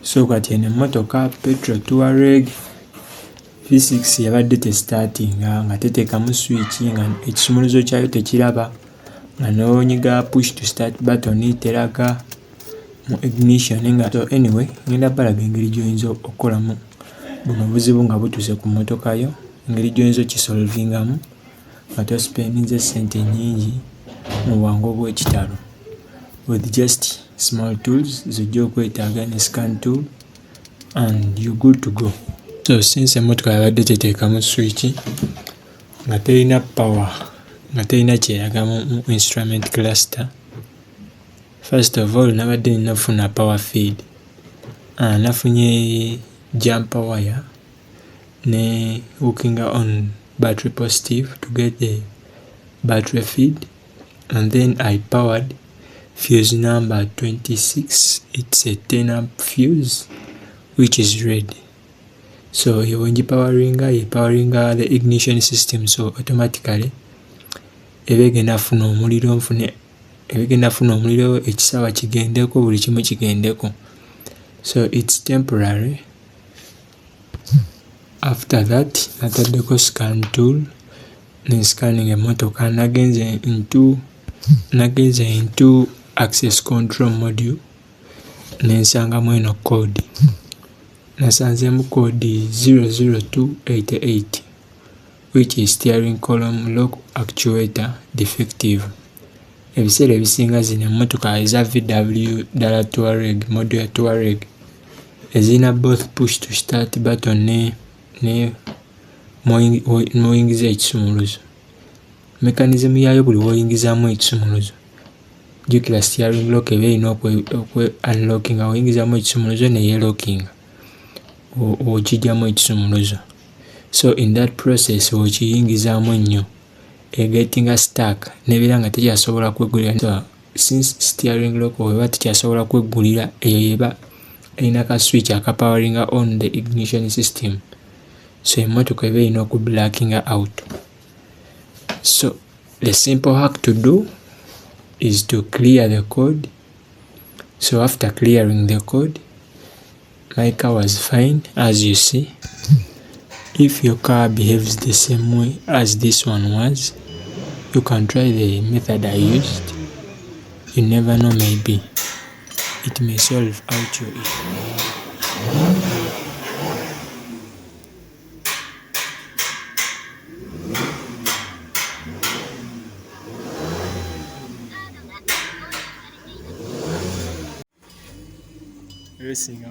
So kati eno emmotoka petrol touareg V6 yabadde testartinga nga teteekamu switch nga ekisumuluzo kyayo tekiraba nga n'onyiga push to start button teraga mu ignition nga so anyway ngenda balaga engeri gy'oyinza okukolamu buno obuzibu nga butuuse ku mmotoka yo, engeri gy'oyinza okisolvingamu nga tospeninze ssente nnyingi mu bwangu obw'ekitalo with just small tools zojja okwetaaga ne scan tool and you good to go. So since emmotoka yabadde teteekamu switch nga terina power nga terina kyeraga mu instrument cluster, first of all nabadde nnafuna power feed, nafunye jumper wire ne hookinga on battery positive to get the battery feed, and then I powered fuse number 26. It's a 10 amp fuse which is red. So when you powering the ignition system, so automatically ebegenda funa omuliro ekisaawa kigendeko, buli kimu kigendeko. So it's temporary. After that nataddeko scan tool ne scanning emmotoka, nagenze into access control module nensangamu eno code. Nasanzeemu code 00288 which is steering column lock actuator defective. Ebiseera ebisinga zino emmotoka eza VW ddala touareg, model ya touareg ezirina both push to start button ne mw'oyingiza ekisumuluzo. Mechanism yaayo buli w'oyingizaamu ekisumuluzo, jjukira steering lock eba erina okwe-unlockinga, oyingizaamu ekisumuluzo ne yeelockinga ogijjamu ekisumuluzo. So in that process okiyingizaamu ennyo egetinga stuck nebeera nga tekyasobola kweggulira. So since steering lock weba tekyasobola kweggulira, eyo yeba erina ka switch akapowaringa on the ignition system, so emmotoka eba erina okublackinga out. So the simple hack to do is to clear the code. So after clearing the code, my car was fine, as you see. If your car behaves the same way as this one was, you can try the method I used. You never know, maybe it may solve out your issue. Racing